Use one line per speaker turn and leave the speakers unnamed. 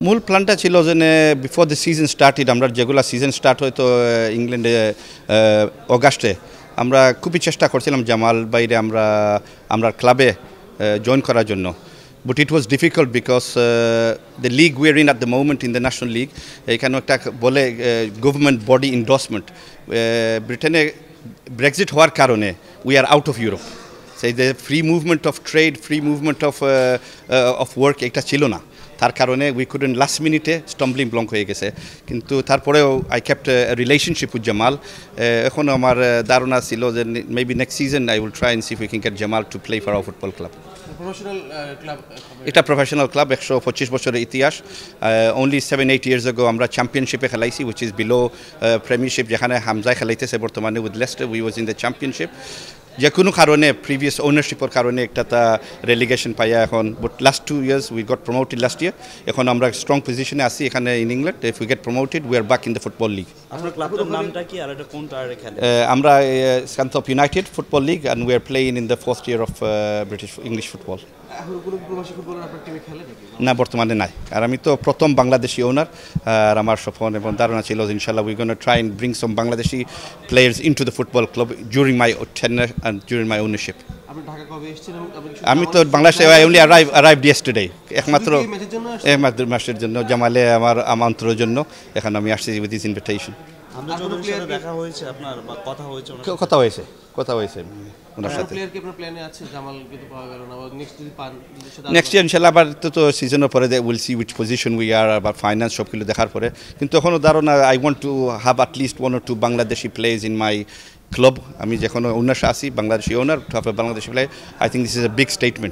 মূল প্ল্যানটা ছিল যে বিফোর দ্য সিজন স্টার্টেড আমরা যেগুলো সিজন স্টার্ট হয়তো ইংল্যান্ডে অগাস্টে আমরা খুবই চেষ্টা করছিলাম জামাল বাইরে আমরা ক্লাবে জয়েন করার জন্য but it was difficult because the league we're in at the moment in the national league এখানে একটা বলে গভর্নমেন্ট বডি এন্ডোর্সমেন্ট ব্রিটেনে ব্রেক্সিট হওয়ার কারণে we are out of Europe so the free movement of trade free movement of work এটা ছিল না তার কারণে উই কুডেন্ট লাস্ট মিনিটে স্টাম্বলিং ব্লক হয়ে গেছে কিন্তু তারপরেও I kept relationship with Jamal এখন আমার ধারণা ছিল যে maybe next season I will try and see if we can get Jamal to play for our football club এটা প্রফেশনাল ক্লাব 125 বছরের ইতিহাস অনলি 7-8 ইয়ার্স ago আমরা চ্যাম্পিয়নশিপে খেলাইছি উইচ ইজ বিলো প্রিমিয়ারশিপ যেখানে হামজায় খেলাইতেছে বর্তমানে with Leicester we was in the championship যে কোনো কারণে প্রিভিয়াস ওনারশিপের কারণে একটা তা রেলিগেশন পাইয়া এখন but last 2 years we got promoted last year এখন আমরা স্ট্রং পজিশনে আছি এখানে in England if we get promoted we are back in the football league
আপনার ক্লাবের নামটা কি আর এটা কোন টায়ারে খেলে
আমরা স্কান্তপ united football league and we are playing in the first year of British English football
এখন কোনো প্রবাসী ফুটবলার আপনার টিমে খেলে নাকি
না বর্তমানে নাই আর আমি তো প্রথম বাংলাদেশি ওনার আর আমার স্বপ্ন এবং ধারণা ছিল ইনশাআল্লাহ we gonna try and bring some Bangladeshi players into the football club during my tenure and during my ownership
আপনি ঢাকা কবে এসেছেন
আমি তো বাংলাদেশে আই অনলি অ্যারাইভড ইয়েস্টারডে একমাত্র ম্যাচের জন্য জামালে আমার আমন্ত্রণের জন্য এখন আমি আসছি উইথ দিস ইনভিটেশন
আমরা চৌধুরীর সাথে দেখা হয়েছে আপনার বা কথা হয়েছে
কথা হয়েছে ওনার সাথে
প্লেয়ার কি আপনার প্ল্যানে আছে জামাল কিন্তু পাওয়া গেল না নেক্সট যদি পান
নেক্সট ইয়ার ইনশাআল্লাহ আবার তো সিজনের পরে will see which position we are আবার ফাইন্যান্স সবগুলো দেখার পরে কিন্তু এখনও ধারণা I want to have at least 1 or 2 Bangladeshi players in my club আমি যখন ওনার আসি Bangladeshi owner to have a Bangladeshi player I think this is a big statement